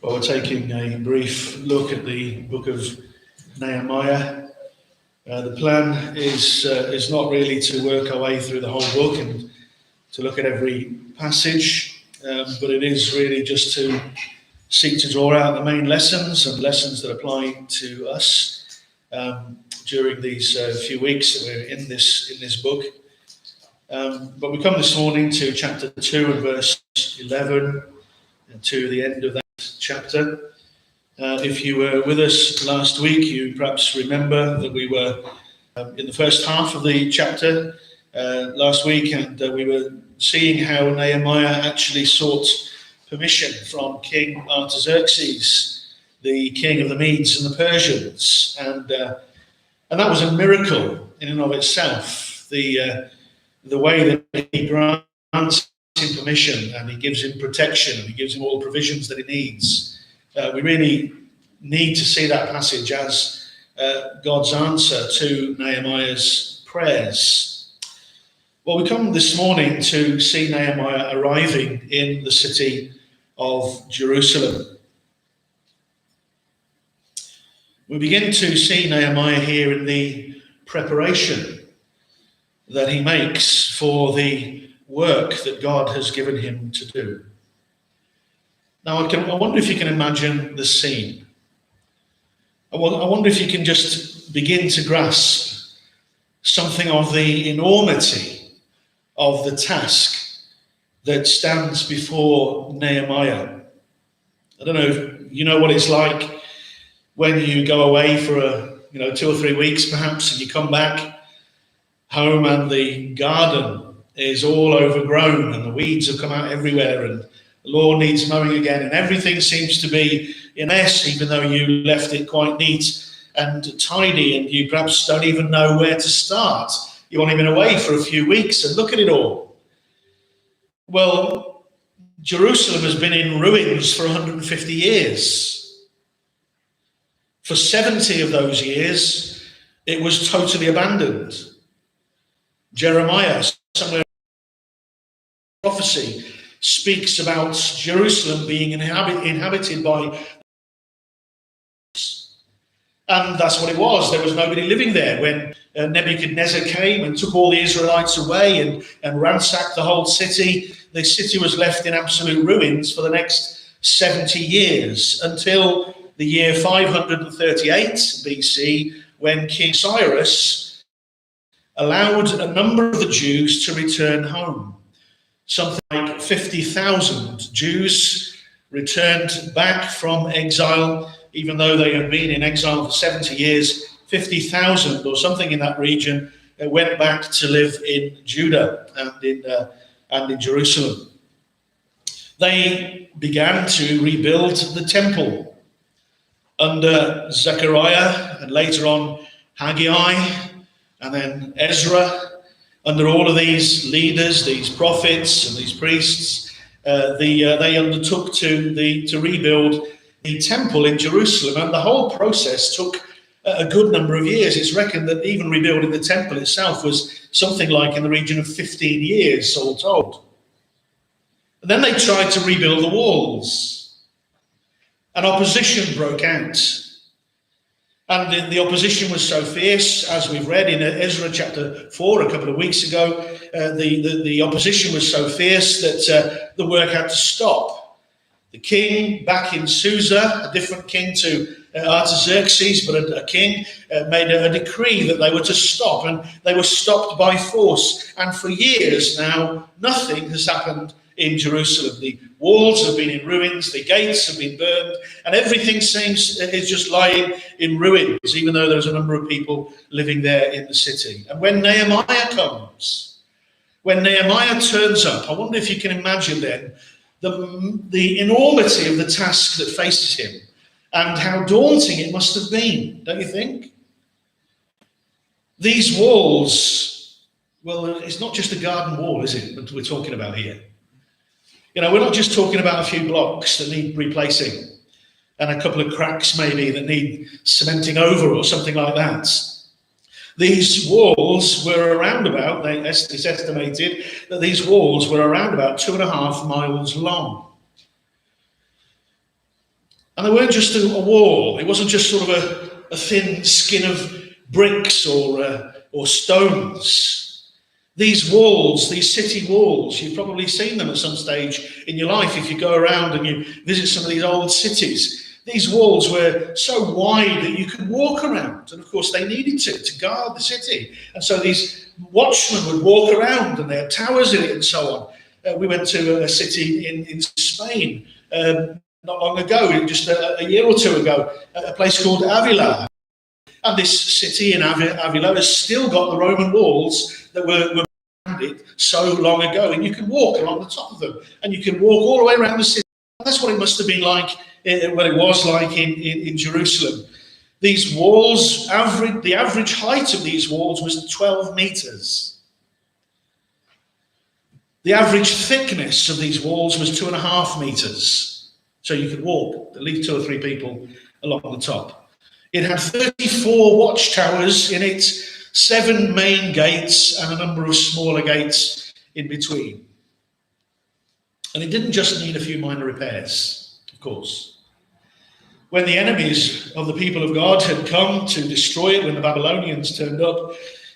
Well, we're taking a brief look at the book of Nehemiah. The plan is not really to work our way through the whole book and to look at every passage, but it is really just to seek to draw out the main lessons and lessons that apply to us during these few weeks that we're in this book. But we come this morning to chapter 2 and verse 11 and to the end of that chapter. If you were with us last week, you perhaps remember that we were in the first half of the chapter last week, and we were seeing how Nehemiah actually sought permission from King Artaxerxes, the king of the Medes and the Persians, and that was a miracle in and of itself. The way that he grants him permission and he gives him protection and he gives him all the provisions that he needs. We really need to see that passage as God's answer to Nehemiah's prayers. Well, we come this morning to see Nehemiah arriving in the city of Jerusalem. We begin to see Nehemiah here in the preparation that he makes for the work that God has given him to do. Now, I wonder if you can imagine the scene. I wonder if you can just begin to grasp something of the enormity of the task that stands before Nehemiah. I don't know if you know what it's like when you go away for 2 or 3 weeks perhaps, and you come back home and the garden is all overgrown and the weeds have come out everywhere and the lawn needs mowing again and everything seems to be in a mess, even though you left it quite neat and tidy, and you perhaps don't even know where to start. You've only been away for a few weeks and look at it all. Well, Jerusalem has been in ruins for 150 years. For 70 of those years, it was totally abandoned. Jeremiah, somewhere in prophecy, speaks about Jerusalem being inhabited by, and that's what it was. There was nobody living there when Nebuchadnezzar came and took all the Israelites away and ransacked the whole city. The city was left in absolute ruins for the next 70 years until the year 538 BC, when King Cyrus allowed a number of the Jews to return home. Something like 50,000 Jews returned back from exile, even though they had been in exile for 70 years. 50,000 or something in that region went back to live in Judah and in Jerusalem. They began to rebuild the temple under Zechariah and later on Haggai, and then Ezra. Under all of these leaders, these prophets and these priests, they undertook to rebuild the temple in Jerusalem, and the whole process took a good number of years. It's reckoned that even rebuilding the temple itself was something like in the region of 15 years, all told. And then they tried to rebuild the walls, and opposition broke out. And the opposition was so fierce, as we've read in Ezra chapter 4 a couple of weeks ago, the opposition was so fierce that the work had to stop. The king back in Susa, a different king to Artaxerxes, but a king, made a decree that they were to stop, and they were stopped by force. And for years now, nothing has happened in Jerusalem. The walls have been in ruins, the gates have been burned, and everything is just lying in ruins, even though there's a number of people living there in the city. And when Nehemiah comes, when Nehemiah turns up, I wonder if you can imagine then the enormity of the task that faces him and how daunting it must have been, don't you think? These walls, well, it's not just a garden wall, is it, that we're talking about here? We're not just talking about a few blocks that need replacing and a couple of cracks maybe that need cementing over or something like that. These walls were around about, it's estimated that these walls were around about 2.5 miles long. And they weren't just a wall. It wasn't just sort of a thin skin of bricks or stones. These walls, these city walls, you've probably seen them at some stage in your life if you go around and you visit some of these old cities. These walls were so wide that you could walk around. And of course, they needed to guard the city. And so these watchmen would walk around and they had towers in it and so on. We went to a city in Spain not long ago, just a year or two ago, a place called Avila. And this city in Avila has still got the Roman walls that were it so long ago, and you can walk along the top of them, and you can walk all the way around the city. That's what it must have been like, what it was like in Jerusalem. These walls, the average height of these walls was 12 meters. The average thickness of these walls was 2.5 meters. So you could walk at least 2 or 3 people along the top. It had 34 watchtowers in it, 7 main gates and a number of smaller gates in between. And it didn't just need a few minor repairs, of course. When the enemies of the people of God had come to destroy it, when the Babylonians turned up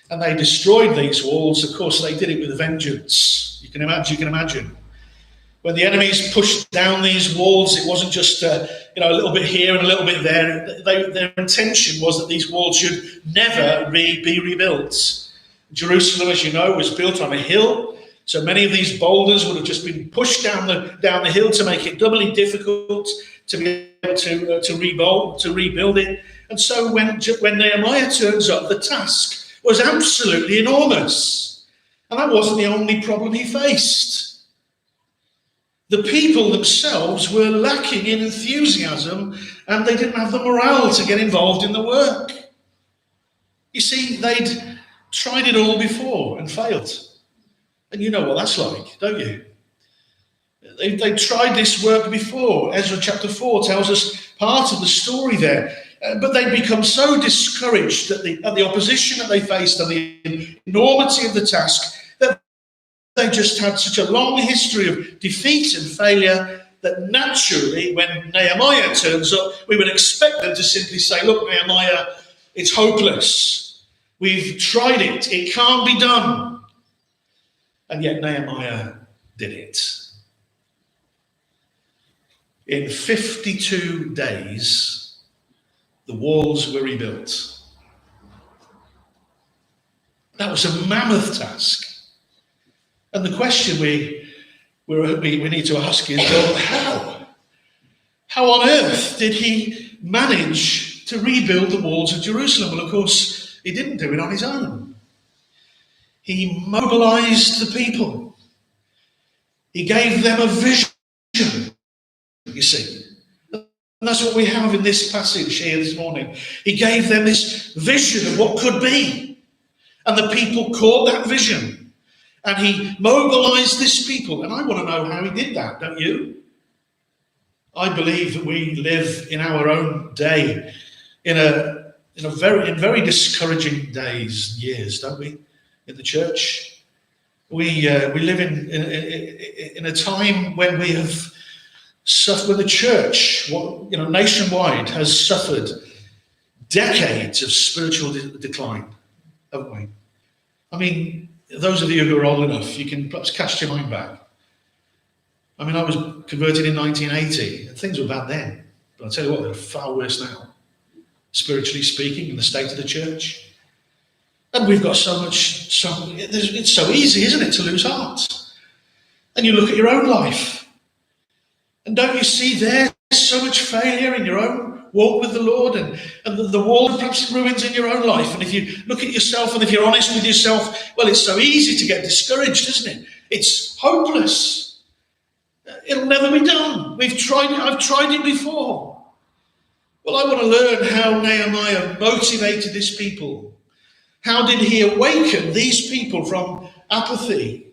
and they destroyed these walls, of course they did it with a vengeance. You can imagine. When the enemies pushed down these walls, it wasn't just a little bit here and a little bit there. Their intention was that these walls should never be rebuilt. Jerusalem, as you know, was built on a hill, so many of these boulders would have just been pushed down the hill to make it doubly difficult to be able to rebuild it. And so when Nehemiah turns up, the task was absolutely enormous, and that wasn't the only problem he faced. The people themselves were lacking in enthusiasm, and they didn't have the morale to get involved in the work. You see, they'd tried it all before and failed. And you know what that's like, don't you? They tried this work before. Ezra chapter 4 tells us part of the story there. But they'd become so discouraged at the opposition that they faced and the enormity of the task that they just had such a long history of defeat and failure that naturally, when Nehemiah turns up, we would expect them to simply say, look, Nehemiah, it's hopeless. We've tried it. It can't be done. And yet Nehemiah did it. In 52 days, the walls were rebuilt. That was a mammoth task. And the question we need to ask is, well, how? How on earth did he manage to rebuild the walls of Jerusalem? Well, of course, he didn't do it on his own. He mobilized the people. He gave them a vision, you see. And that's what we have in this passage here this morning. He gave them this vision of what could be. And the people caught that vision. And he mobilized this people. And I want to know how he did that, don't you? I believe that we live in our own day in very discouraging days, years, don't we? In the church. We live in a time when we have suffered, when the church, nationwide has suffered decades of spiritual decline, haven't we? I mean, those of you who are old enough, you can perhaps cast your mind back. I mean, I was converted in 1980, and things were bad then. But I'll tell you what, they're far worse now, spiritually speaking, in the state of the church. And we've got it's so easy, isn't it, to lose heart? And you look at your own life, and don't you see there's so much failure in your own walk with the Lord, and the wall of perhaps ruins in your own life. And if you look at yourself, and if you're honest with yourself, well, it's so easy to get discouraged, isn't it? It's hopeless. It'll never be done. I've tried it before. Well, I want to learn how Nehemiah motivated his people. How did he awaken these people from apathy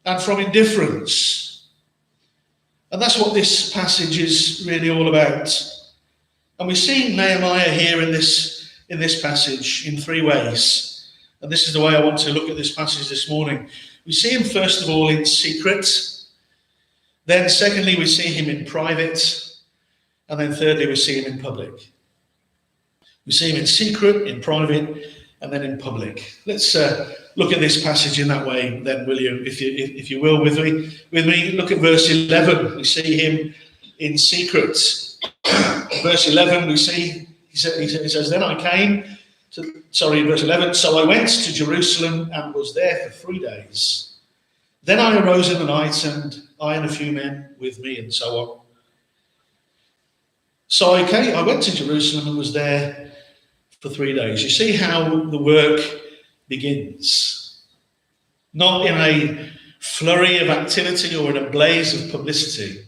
and from indifference? And that's what this passage is really all about. And we see Nehemiah here in this passage in 3 ways. And this is the way I want to look at this passage this morning. We see him, first of all, in secret. Then, secondly, we see him in private. And then thirdly, we see him in public. We see him in secret, in private, and then in public. Let's look at this passage in that way then, will you? If you will, with me. Look at verse 11. We see him in secret. Verse 11, we see, he says, then I came to, verse 11, so I went to Jerusalem and was there for 3 days. Then I arose in the night, and I and a few men with me, and so on. So I went to Jerusalem and was there for 3 days. You see how the work begins. Not in a flurry of activity or in a blaze of publicity.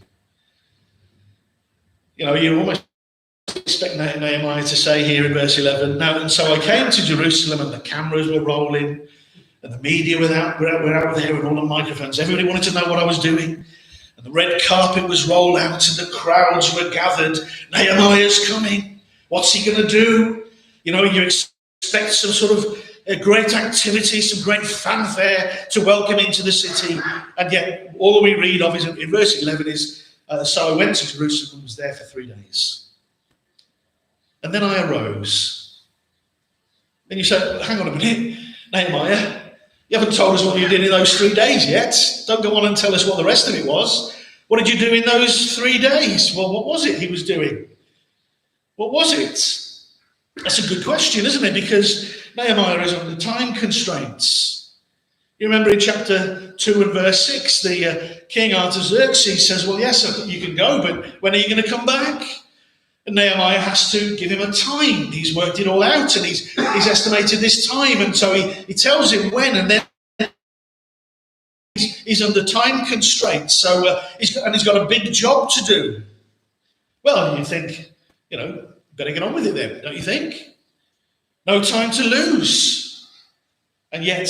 You almost expect Nehemiah to say here in verse 11, now, and so I came to Jerusalem and the cameras were rolling and the media were out there and all the microphones. Everybody wanted to know what I was doing. And the red carpet was rolled out and the crowds were gathered. Nehemiah's coming. What's he going to do? You expect some sort of a great activity, some great fanfare to welcome into the city. And yet all we read of is in verse 11 is, so I went to Jerusalem and was there for 3 days. And then I arose. Then you say, hang on a minute, Nehemiah, you haven't told us what you did in those 3 days yet. Don't go on and tell us what the rest of it was. What did you do in those 3 days? Well, what was it he was doing? What was it? That's a good question, isn't it? Because Nehemiah is under time constraints. You remember in chapter 2 and verse 6, the King Artaxerxes says, well, yes, you can go, but when are you going to come back? And Nehemiah has to give him a time. He's worked it all out and he's estimated this time. And so he tells him when, and then he's under time constraints. So he's got a big job to do. Well, you think, better get on with it then, don't you think? No time to lose. And yet,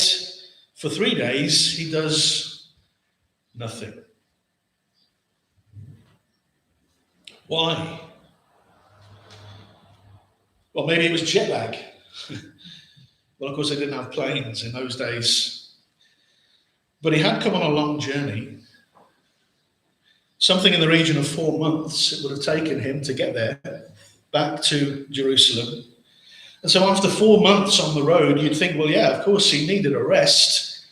for 3 days, he does nothing. Why? Well, maybe it was jet lag. Well, of course, they didn't have planes in those days. But he had come on a long journey. Something in the region of 4 months it would have taken him to get there, back to Jerusalem. And so after 4 months on the road, you'd think, well, yeah, of course, he needed a rest.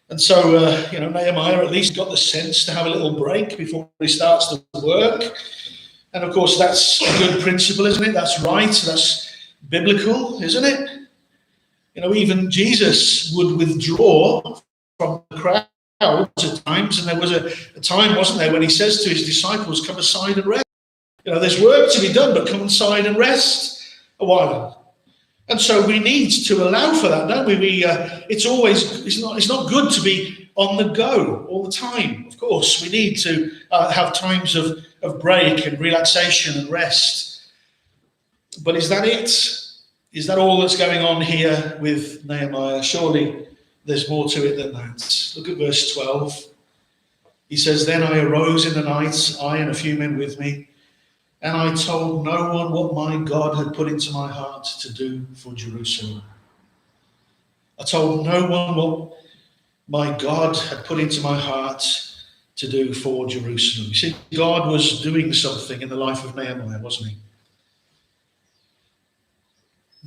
And so, Nehemiah at least got the sense to have a little break before he starts the work. And of course, that's a good principle, isn't it? That's right. That's biblical, isn't it? Even Jesus would withdraw from the crowd at times. And there was a time, wasn't there, when he says to his disciples, come aside and rest. There's work to be done, but come aside and rest a while. And so we need to allow for that, don't we? It's not good to be on the go all the time. Of course, we need to have times of break and relaxation and rest. But is that it? Is that all that's going on here with Nehemiah? Surely there's more to it than that. Look at verse 12. He says, then I arose in the night, I and a few men with me, and I told no one what my God had put into my heart to do for Jerusalem. I told no one what my God had put into my heart to do for Jerusalem. You see, God was doing something in the life of Nehemiah, wasn't he?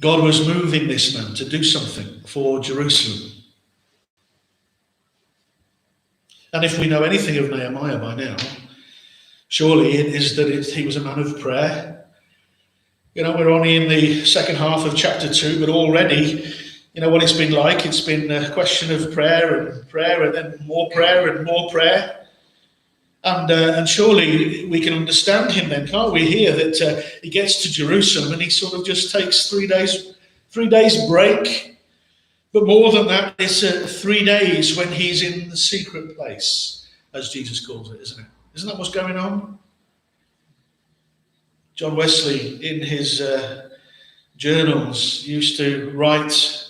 God was moving this man to do something for Jerusalem. And if we know anything of Nehemiah by now, surely it is that he was a man of prayer. We're only in the second half of chapter 2, but already, what it's been like. It's been a question of prayer and then more prayer and more prayer. And surely we can understand him then, can't we, here that he gets to Jerusalem and he sort of just takes 3 days break. But more than that, it's 3 days when he's in the secret place, as Jesus calls it, isn't it? Isn't that what's going on? John Wesley, in his journals, used to write,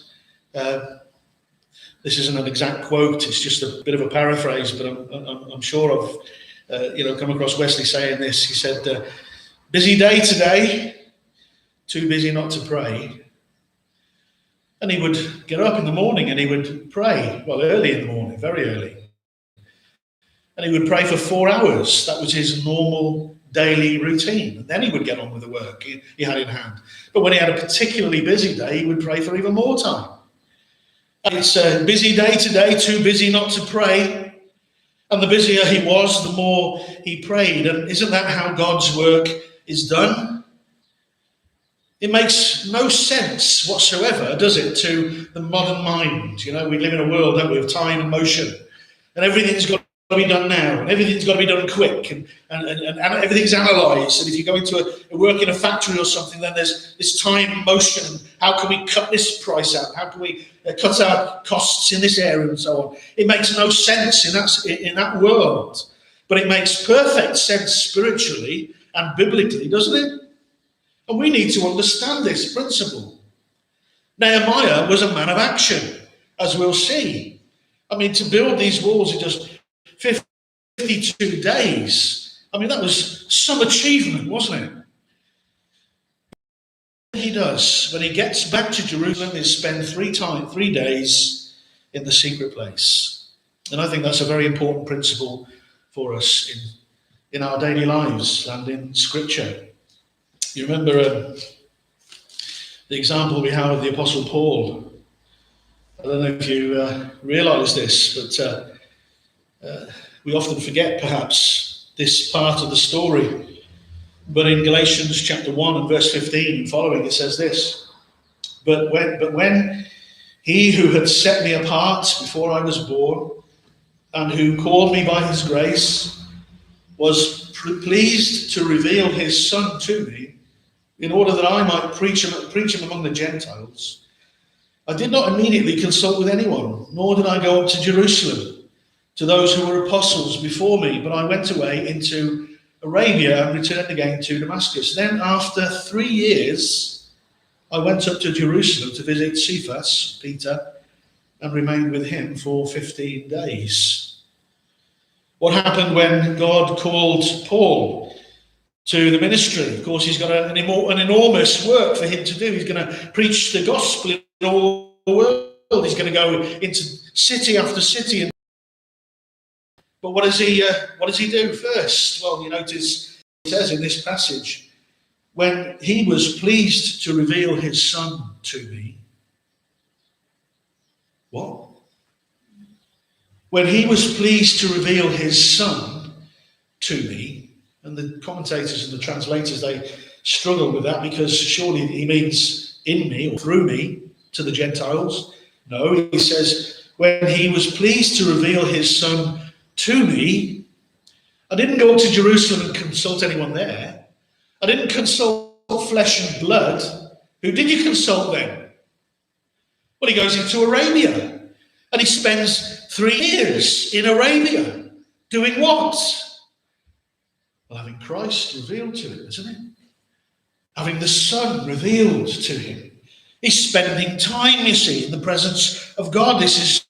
this isn't an exact quote, it's just a bit of a paraphrase, but I'm sure I've come across Wesley saying this. He said, busy day today, too busy not to pray. And he would get up in the morning and he would pray, early in the morning, very early. And he would pray for 4 hours. That was his normal daily routine. And then he would get on with the work he had in hand. But when he had a particularly busy day, he would pray for even more time. And it's a busy day today, too busy not to pray. And the busier he was, the more he prayed. And isn't that how God's work is done? It makes no sense whatsoever, does it, to the modern mind? You know, we live in a world, don't we, of time and motion. And everything's got to be done now, and everything's got to be done quick, and everything's analysed. And if you go into a work in a factory or something, then there's this time and motion. How can we cut this price out? How can we cut our costs in this area and so on? It makes no sense in that world. But it makes perfect sense spiritually and biblically, doesn't it? And we need to understand this principle. Nehemiah was a man of action, as we'll see. I mean, to build these walls in just 52 days, I mean, that was some achievement, wasn't it? What he does when he gets back to Jerusalem is spend 3 days in the secret place. And I think that's a very important principle for us in our daily lives and in Scripture. You remember the example we have of the Apostle Paul. I don't know if you realise this, but we often forget perhaps this part of the story. But in Galatians chapter 1 and verse 15 and following, it says this: But when he who had set me apart before I was born, and who called me by his grace, was pleased to reveal his Son to me, in order that I might preach him among the Gentiles, I did not immediately consult with anyone, nor did I go up to Jerusalem to those who were apostles before me, but I went away into Arabia and returned again to Damascus. Then after 3 years, I went up to Jerusalem to visit Cephas, Peter, and remained with him for 15 days. What happened when God called Paul to the ministry? Of course, he's got an enormous work for him to do. He's going to preach the gospel in all the world. He's going to go into city after city. But what does he do first? Well, you notice it says in this passage, when he was pleased to reveal his Son to me. What? When he was pleased to reveal his Son to me. And the commentators and the translators, they struggle with that, because surely he means in me or through me to the Gentiles. No, he says, when he was pleased to reveal his Son to me. I didn't go up to Jerusalem and consult anyone there. I didn't consult flesh and blood. Who did you consult then? Well, he goes into Arabia, and he spends 3 years in Arabia. Doing what? Well, having Christ revealed to him, isn't it? Having the Son revealed to him. He's spending time, you see, in the presence of God. This is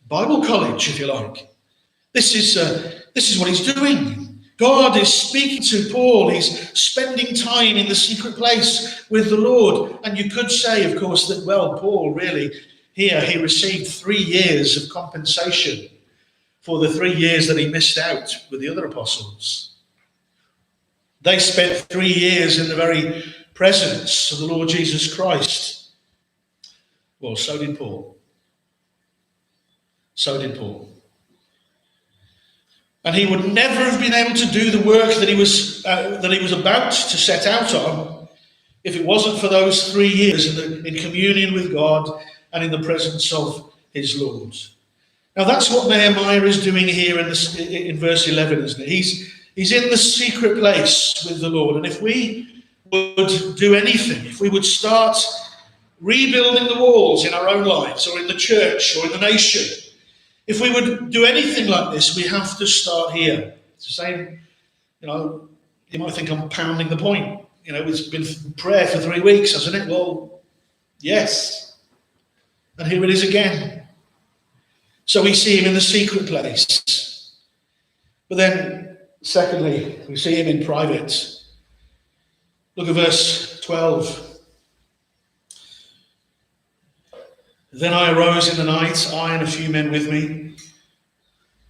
Bible college, if you like. This is what he's doing. God is speaking to Paul. He's spending time in the secret place with the Lord. And you could say, of course, that, well, Paul really, here, he received 3 years of compensation for the 3 years that he missed out with the other apostles. They spent 3 years in the very presence of the Lord Jesus Christ. Well, so did Paul. So did Paul. And he would never have been able to do the work that he was about to set out on if it wasn't for those 3 years in communion with God and in the presence of his Lord. Now that's what Nehemiah is doing here in verse 11, isn't it? He's in the secret place with the Lord. And if we would do anything, if we would start rebuilding the walls in our own lives or in the church or in the nation, if we would do anything like this, we have to start here. It's the same, you might think I'm pounding the point. It's been prayer for 3 weeks, hasn't it? Well, yes. And here it is again. So we see him in the secret place. But then, secondly, we see him in private. Look at verse 12. Then I arose in the night, I and a few men with me,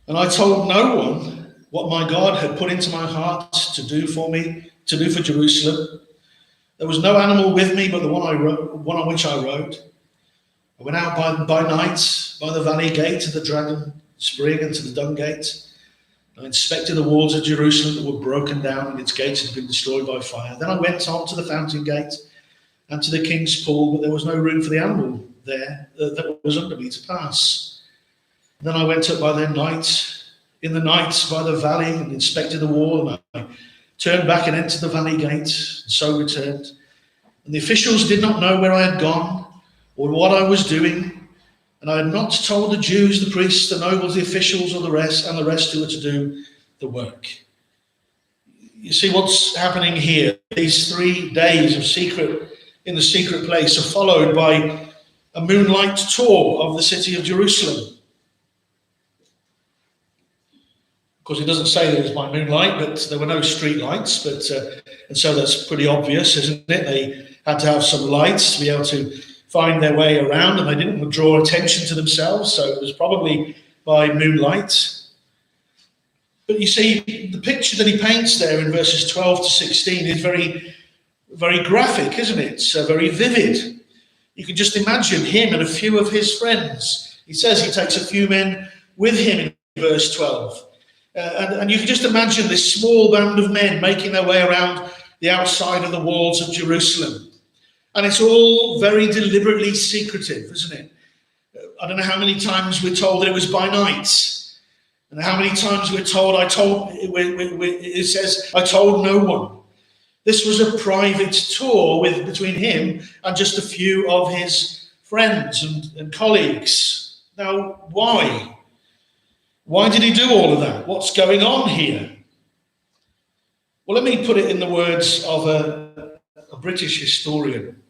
and I told no one what my God had put into my heart to do for me, to do for Jerusalem. There was no animal with me but the one on which I rode. I went out by night by the valley gate to the dragon spring and to the dung gate. I inspected the walls of Jerusalem that were broken down and its gates had been destroyed by fire. Then I went on to the fountain gate and to the king's pool, but there was no room for the animal there that was under me to pass. Then I went up in the night by the valley and inspected the wall, and I turned back and entered the valley gate, and so returned. And the officials did not know where I had gone or what I was doing, and I had not told the Jews, the priests, the nobles, the officials, or the rest who were to do the work. You see what's happening here. These 3 days of in the secret place are followed by a moonlight tour of the city of Jerusalem. Of course, it doesn't say that it was by moonlight, but there were no street lights. And so that's pretty obvious, isn't it? They had to have some lights to be able to find their way around, and they didn't want to draw attention to themselves, so it was probably by moonlight. But you see, the picture that he paints there in verses 12 to 16 is very, very graphic, isn't it? It's very vivid. You can just imagine him and a few of his friends. He says he takes a few men with him in verse 12. And you can just imagine this small band of men making their way around the outside of the walls of Jerusalem. And it's all very deliberately secretive, isn't it? I don't know how many times we're told that it was by night. And how many times we're told, it says, I told no one. This was a private tour between him and just a few of his friends and colleagues. Now, why? Why did he do all of that? What's going on here? Well, let me put it in the words of a British historian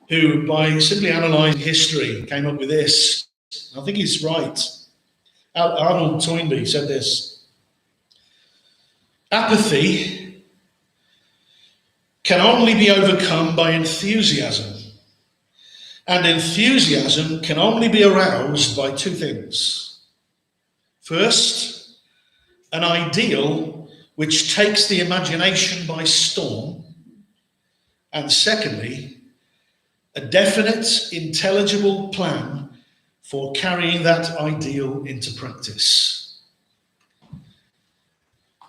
who, by simply analysing history, came up with this. I think he's right. Arnold Toynbee said this: apathy can only be overcome by enthusiasm, and enthusiasm can only be aroused by 2 things. First, an ideal which takes the imagination by storm, and secondly, a definite, intelligible plan for carrying that ideal into practice.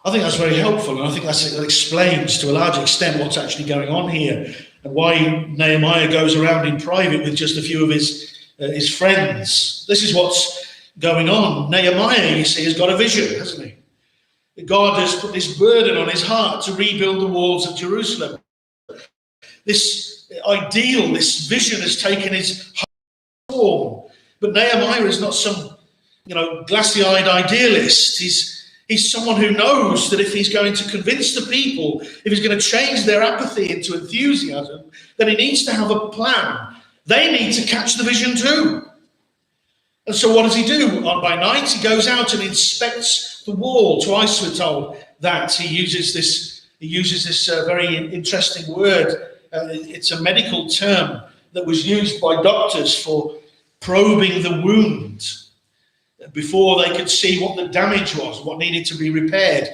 I think that's very helpful, and I think that explains to a large extent what's actually going on here and why Nehemiah goes around in private with just a few of his friends. This is what's going on. Nehemiah, you see, has got a vision, hasn't he? God has put this burden on his heart to rebuild the walls of Jerusalem. This ideal, this vision has taken his form. But Nehemiah is not some, glassy-eyed idealist. He's someone who knows that if he's going to convince the people, if he's going to change their apathy into enthusiasm, then he needs to have a plan. They need to catch the vision too. And so what does he do? By night, he goes out and inspects the wall. Twice we're told that. He uses this very interesting word. It's a medical term that was used by doctors for probing the wound before they could see what the damage was, what needed to be repaired.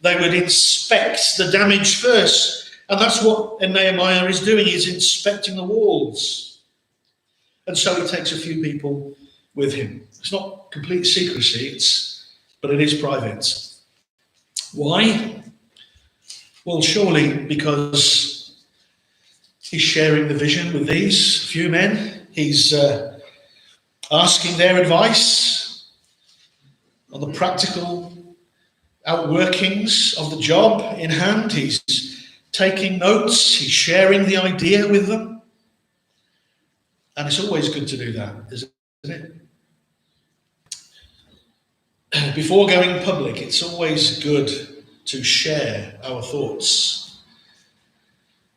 They would inspect the damage first. And that's what Nehemiah is doing. He's inspecting the walls. And so he takes a few people with him. It's not complete secrecy, but it is private. Why? Well, surely because he's sharing the vision with these few men. He's asking their advice on the practical outworkings of the job in hand. He's taking notes. He's sharing the idea with them. And it's always good to do that, isn't it? Before going public, it's always good to share our thoughts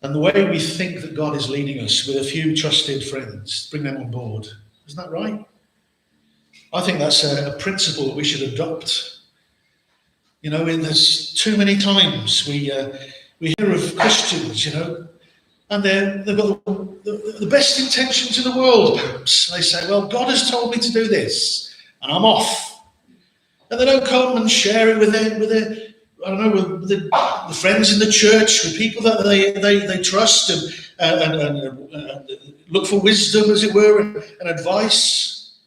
and the way we think that God is leading us with a few trusted friends. Bring them on board. Isn't that right? I think that's a principle that we should adopt. There's too many times we hear of Christians, and they've got the best intentions in the world, perhaps. They say, well, God has told me to do this, and I'm off. And they don't come and share it with their I don't know, with the friends in the church, with people that they trust and look for wisdom, as it were, and advice.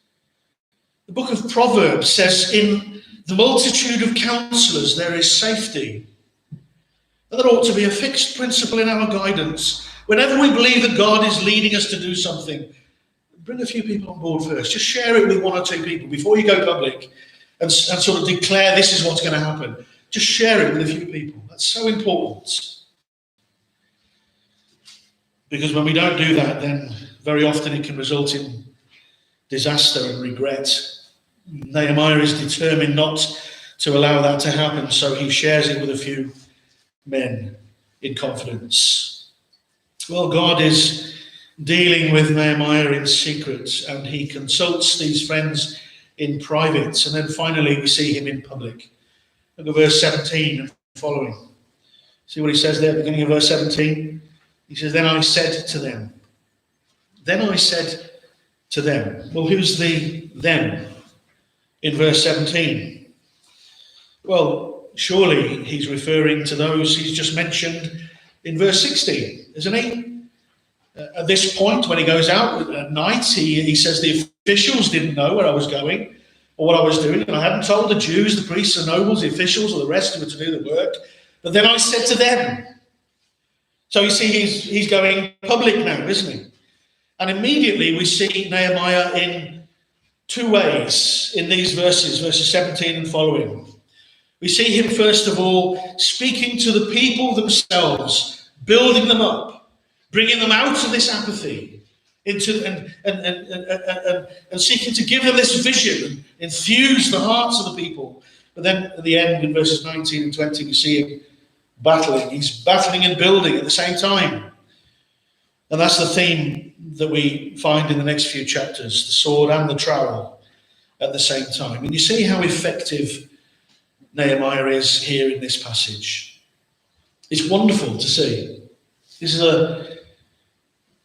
The book of Proverbs says, in the multitude of counselors there is safety. And that ought to be a fixed principle in our guidance. Whenever we believe that God is leading us to do something, bring a few people on board first. Just share it with one or two people before you go public and sort of declare this is what's going to happen. Just share it with a few people. That's so important. Because when we don't do that, then very often it can result in disaster and regret. Nehemiah is determined not to allow that to happen, so he shares it with a few men in confidence. Well, God is dealing with Nehemiah in secret, and he consults these friends in private, and then finally we see him in public. Look at verse 17 and following. See what he says there at the beginning of verse 17? He says, then I said to them. Then I said to them. Well, who's the them in verse 17? Well, surely he's referring to those he's just mentioned in verse 16, isn't he? At this point, when he goes out at night, he says the officials didn't know where I was going or what I was doing, and I hadn't told the Jews, the priests, the nobles, the officials, or the rest who were to do the work. But then I said to them. So you see, he's going public now, isn't he? And immediately we see Nehemiah in two ways in these verses 17 and following. We see him, first of all, speaking to the people themselves, building them up, bringing them out of this apathy, into and seeking to give them this vision and infuse the hearts of the people. But then at the end, in verses 19 and 20, we see him battling. He's battling and building at the same time. And that's the theme that we find in the next few chapters, the sword and the trowel at the same time. And you see how effective Nehemiah is here in this passage. It's wonderful to see. This is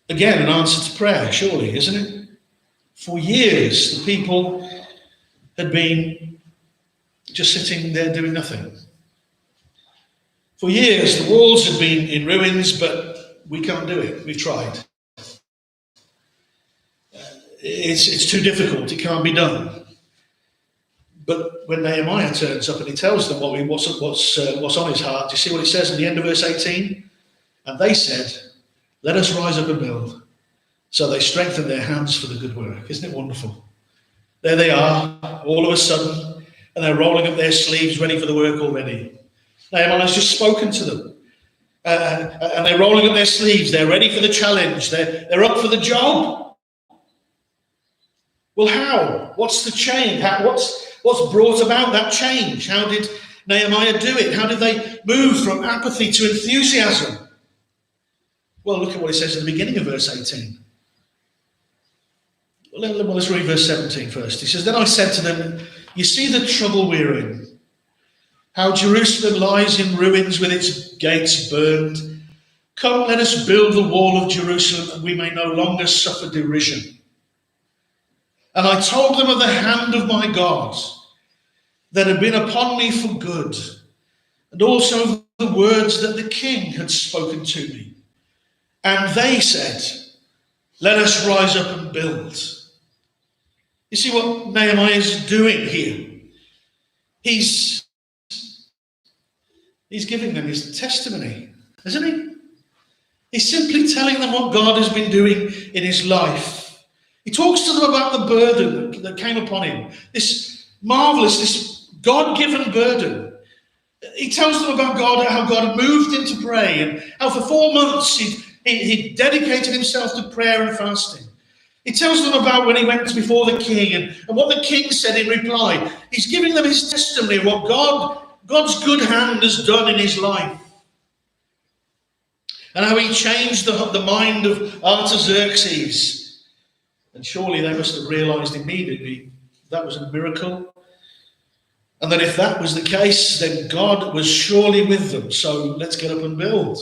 again, an answer to prayer, surely, isn't it? For years, the people had been just sitting there doing nothing. For years, the walls had been in ruins, but we can't do it. We've tried. It's too difficult. It can't be done. But when Nehemiah turns up and he tells them what's on his heart, do you see what it says at the end of verse 18? And they said, let us rise up and build. So they strengthened their hands for the good work. Isn't it wonderful? There they are, all of a sudden, and they're rolling up their sleeves, ready for the work already. Nehemiah's just spoken to them. And they're rolling up their sleeves. They're ready for the challenge. They're up for the job. Well, how? What's the change? What's brought about that change? How did Nehemiah do it? How did they move from apathy to enthusiasm? Well, look at what it says at the beginning of verse 18. Well, let's read verse 17 first. He says, then I said to them, you see the trouble we're in, how Jerusalem lies in ruins with its gates burned. Come, let us build the wall of Jerusalem that we may no longer suffer derision. And I told them of the hand of my God that had been upon me for good, and also of the words that the king had spoken to me. And they said, let us rise up and build. You see what Nehemiah is doing here? He's giving them his testimony, isn't he? He's simply telling them what God has been doing in his life. He talks to them about the burden that came upon him, this marvelous, this God-given burden. He tells them about God, how God moved him to pray, and how for 4 months he dedicated himself to prayer and fasting. He tells them about when he went before the king and what the king said in reply. He's giving them his testimony of what God's good hand has done in his life. And how he changed the mind of Artaxerxes. And surely they must have realized immediately that was a miracle. And that if that was the case, then God was surely with them. So let's get up and build.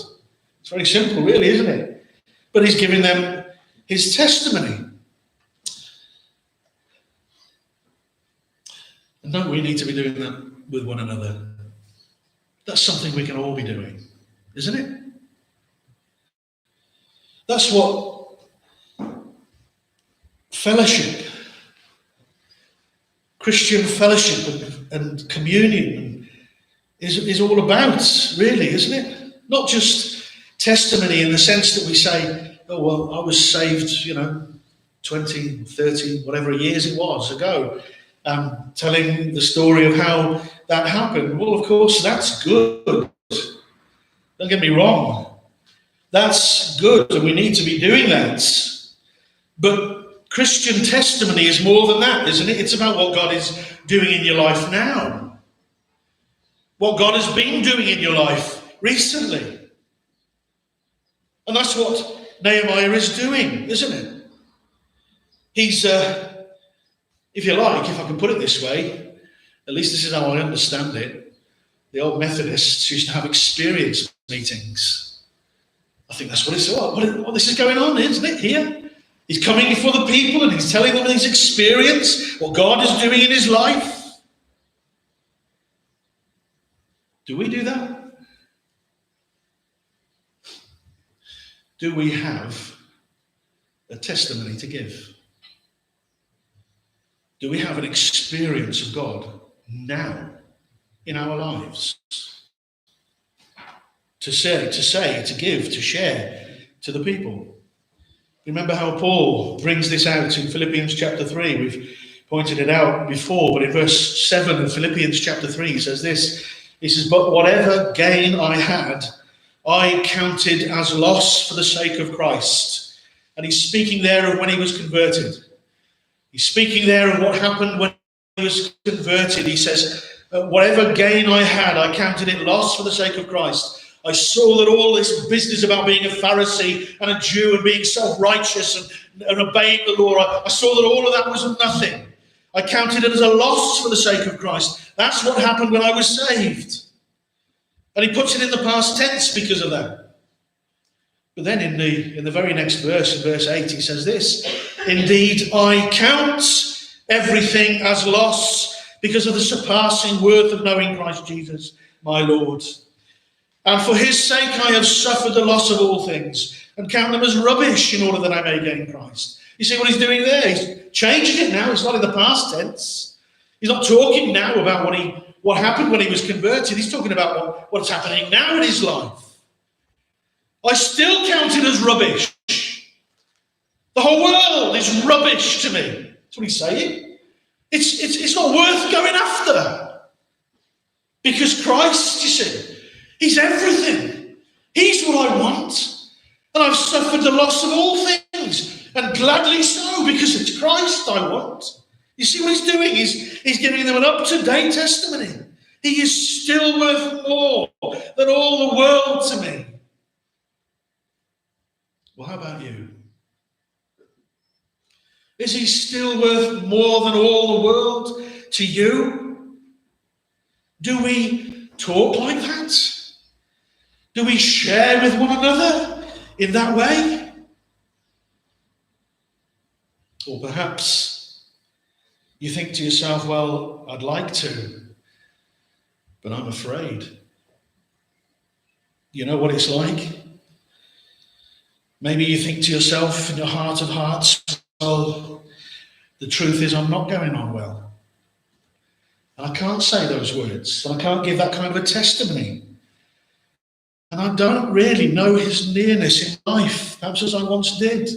It's very simple, really, isn't it? But he's giving them his testimony. And don't we need to be doing that with one another? That's something we can all be doing, isn't it? That's what fellowship, Christian fellowship and communion is all about, really, isn't it? Not just testimony in the sense that we say, oh, well, I was saved, 20, 30, whatever years it was ago, telling the story of how that happened. Well, of course, that's good. Don't get me wrong. That's good, and we need to be doing that. But Christian testimony is more than that, isn't it? It's about what God is doing in your life now. What God has been doing in your life recently. And that's what Nehemiah is doing, isn't it? He's, if you like, if I can put it this way, at least this is how I understand it, the old Methodists used to have experience meetings. I think that's what it's about. What this is going on, isn't it, here? He's coming before the people and he's telling them his experience, what God is doing in his life. Do we do that? Do we have a testimony to give? Do we have an experience of God now in our lives? To say, to give, to share to the people. Remember how Paul brings this out in Philippians chapter 3. We've pointed it out before, but in verse 7 of Philippians chapter 3, he says this. He says, but whatever gain I had, I counted as loss for the sake of Christ. And he's speaking there of when he was converted. He's speaking there of what happened when he was converted. He says, whatever gain I had, I counted it loss for the sake of Christ. I saw that all this business about being a Pharisee and a Jew and being self-righteous and obeying the law, I saw that all of that was nothing. I counted it as a loss for the sake of Christ. That's what happened when I was saved. And he puts it in the past tense because of that. But then in the very next verse, in verse 8, he says this, indeed, I count everything as loss because of the surpassing worth of knowing Christ Jesus, my Lord. And for his sake I have suffered the loss of all things and count them as rubbish in order that I may gain Christ. You see what he's doing there? He's changing it now. It's not in the past tense. He's not talking now about what happened when he was converted. He's talking about what's happening now in his life. I still count it as rubbish. The whole world is rubbish to me. That's what he's saying. It's not worth going after. Because Christ, you see, he's everything. He's what I want. And I've suffered the loss of all things. And gladly so, because it's Christ I want. You see what he's doing? He's giving them an up-to-date testimony. He is still worth more than all the world to me. Well, how about you? Is he still worth more than all the world to you? Do we talk like that? Do we share with one another in that way? Or perhaps you think to yourself, well, I'd like to, but I'm afraid. You know what it's like? Maybe you think to yourself in your heart of hearts, well, the truth is I'm not going on well. And I can't say those words. And I can't give that kind of a testimony. And I don't really know his nearness in life, perhaps as I once did.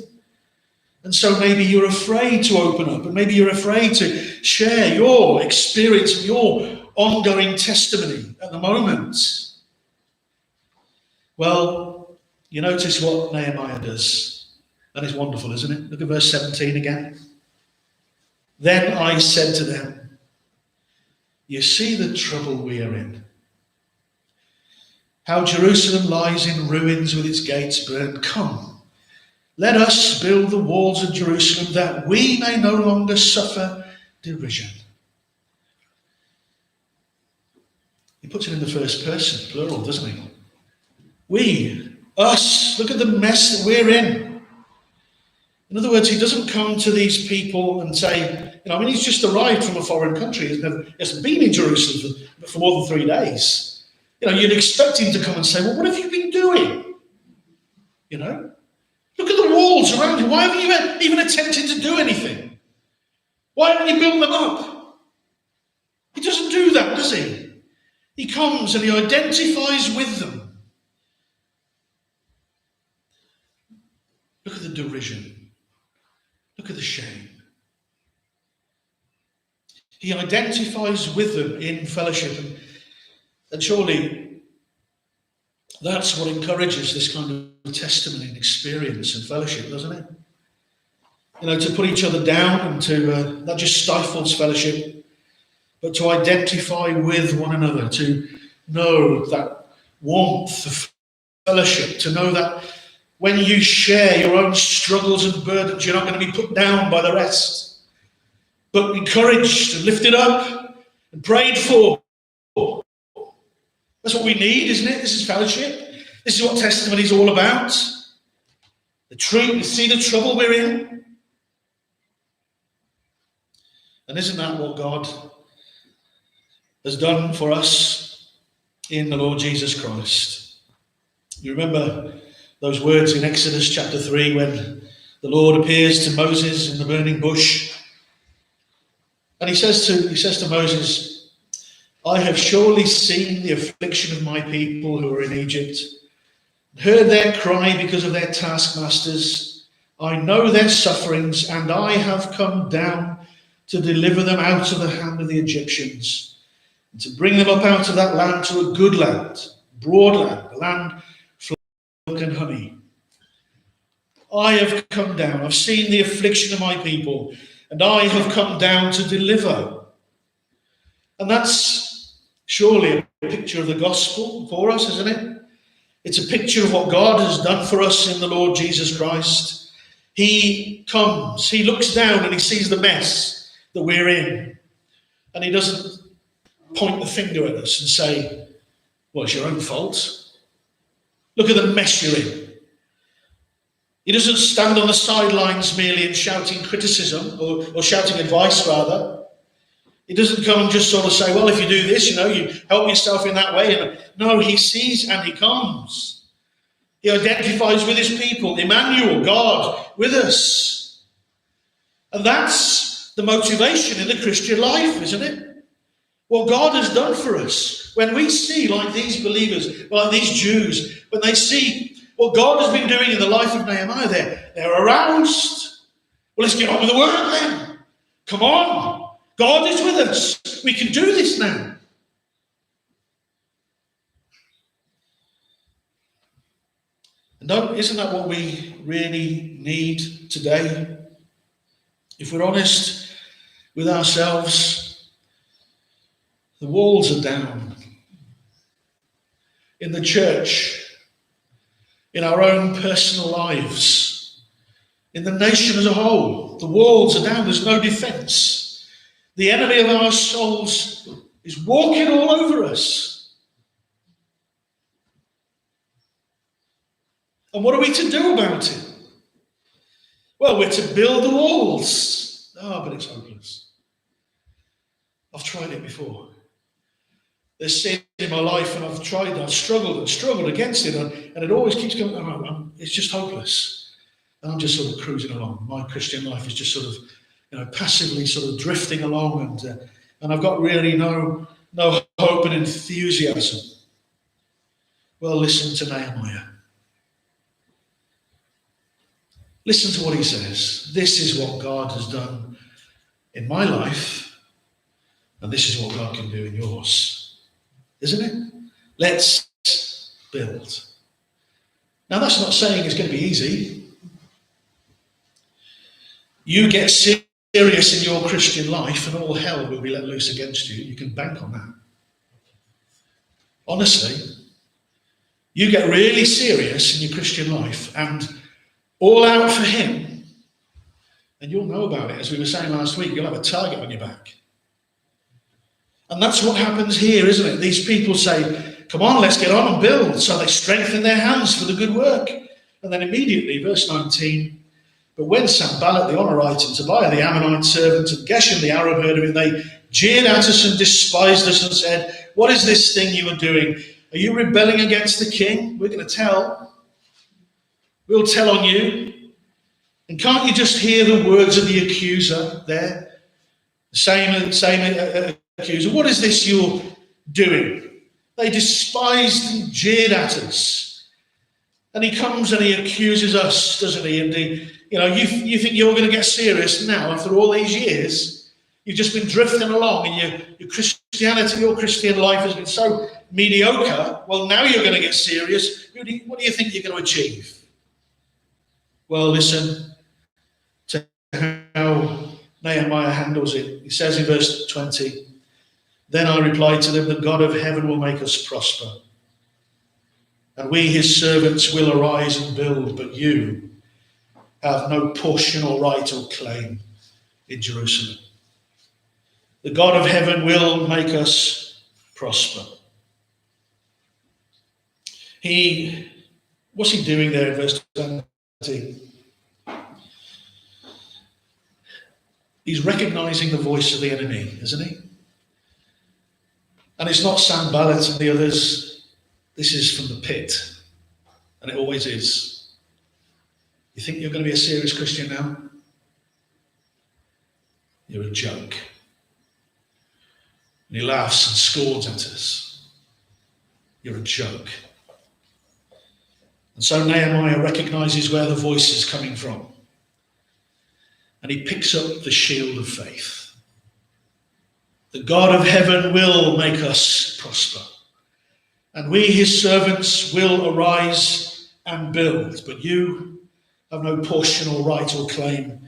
And so maybe you're afraid to open up, and maybe you're afraid to share your experience and your ongoing testimony at the moment. Well, you notice what Nehemiah does. That is wonderful, isn't it? Look at verse 17 again. Then I said to them, you see the trouble we are in. How Jerusalem lies in ruins with its gates burned. Come, let us build the walls of Jerusalem that we may no longer suffer derision. He puts it in the first person, plural, doesn't he? We, us, look at the mess that we're in. In other words, he doesn't come to these people and say, he's just arrived from a foreign country. He hasn't been in Jerusalem for more than 3 days. You'd expect him to come and say, well, what have you been doing? Look at the walls around you. Why haven't you even attempted to do anything? Why haven't you built them up? He doesn't do that, does he? He comes and he identifies with them. Look at the derision. Look at the shame. He identifies with them in fellowship. And surely that's what encourages this kind of testimony and experience and fellowship, doesn't it? To put each other down and to, that just stifles fellowship, but to identify with one another, to know that warmth of fellowship, to know that when you share your own struggles and burdens, you're not going to be put down by the rest, but encouraged and lifted up and prayed for. That's what we need, isn't it? This is fellowship. This is what testimony is all about. See the trouble we're in. And isn't that what God has done for us in the Lord Jesus Christ? You remember those words in Exodus chapter 3 when the Lord appears to Moses in the burning bush. And he says to Moses, I have surely seen the affliction of my people who are in Egypt, heard their cry because of their taskmasters. I know their sufferings, and I have come down to deliver them out of the hand of the Egyptians, and to bring them up out of that land to a good land, broad land, a land full of milk and honey. I have come down, I've seen the affliction of my people, and I have come down to deliver. And that's surely a picture of the gospel for us, isn't it? It's a picture of what God has done for us in the Lord Jesus Christ. He comes, he looks down and he sees the mess that we're in. And he doesn't point the finger at us and say, well, it's your own fault. Look at the mess you're in. He doesn't stand on the sidelines merely and shouting criticism or shouting advice, rather. He doesn't come and just sort of say, well, if you do this, you help yourself in that way. No, he sees and he comes. He identifies with his people, Emmanuel, God with us. And that's the motivation in the Christian life, isn't it? What God has done for us. When we see, like these believers, like these Jews, when they see what God has been doing in the life of Nehemiah, they're aroused. Well, let's get on with the work then. Come on. God is with us. We can do this now. And isn't that what we really need today? If we're honest with ourselves, the walls are down. In the church, in our own personal lives, in the nation as a whole, the walls are down. There's no defense. The enemy of our souls is walking all over us. And what are we to do about it? Well, we're to build the walls. Oh, but it's hopeless. I've tried it before. There's sin in my life, and I've struggled against it, and it always keeps going, it's just hopeless. And I'm just sort of cruising along. My Christian life is just sort of, passively sort of drifting along, and I've got really no hope and enthusiasm. Well, listen to Nehemiah. Listen to what he says. This is what God has done in my life, and this is what God can do in yours. Isn't it? Let's build. Now, that's not saying it's going to be easy. You get serious in your Christian life, and all hell will be let loose against you. You can bank on that. Honestly, you get really serious in your Christian life and all out for him, and you'll know about it. As we were saying last week, you'll have a target on your back. And that's what happens here, isn't it? These people say, come on, let's get on and build. So they strengthen their hands for the good work. And then immediately, verse 19, But when Sanballat the Honorite and Tobiah the Ammonite servant and Geshem the Arab heard of it, they jeered at us and despised us and said, "What is this thing you are doing? Are you rebelling against the king? We're going to tell. We'll tell on you. And can't you just hear the words of the accuser there? The same accuser. What is this you're doing?" They despised and jeered at us. And he comes and he accuses us, doesn't he? And you think you're going to get serious now after all these years? You've just been drifting along, and your Christianity, your Christian life has been so mediocre. Well, now you're going to get serious. What do you think you're going to achieve? Well, listen to how Nehemiah handles it. He says in verse 20, "Then I replied to them, the God of heaven will make us prosper, and we his servants will arise and build, but you have no portion or right or claim in Jerusalem. The God of heaven will make us prosper." What's he doing there in verse 20? He's recognizing the voice of the enemy, isn't he? And it's not Sanballat and the others. This is from the pit. And it always is. You think you're going to be a serious Christian now? You're a joke. And he laughs and scorns at us. You're a joke. And so Nehemiah recognizes where the voice is coming from. And he picks up the shield of faith. The God of heaven will make us prosper, and we his servants will arise and build, but you have no portion or right or claim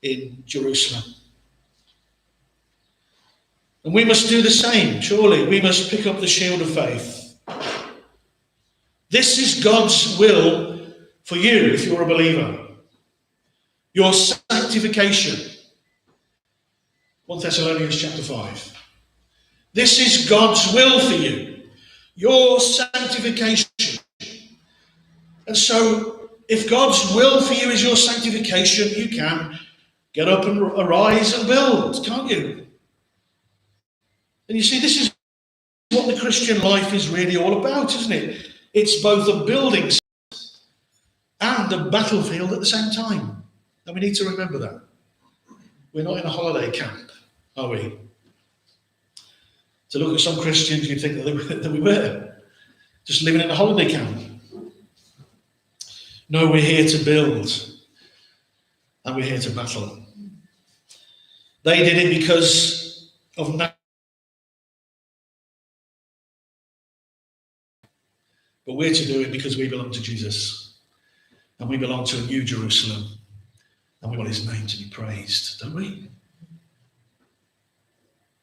in Jerusalem. And we must do the same, surely. We must pick up the shield of faith. This is God's will for you if you're a believer. Your sanctification. 1 Thessalonians chapter 5. This is God's will for you. Your sanctification. And so, if God's will for you is your sanctification, you can get up and arise and build, can't you? And you see, this is what the Christian life is really all about, isn't it? It's both a building and a battlefield at the same time. And we need to remember that. We're not in a holiday camp, are we? To look at some Christians, you'd think that we were just living in a holiday camp. No, we're here to build, and we're here to battle. They did it because of but we're to do it because we belong to Jesus, and we belong to a new Jerusalem, and we want his name to be praised, don't we?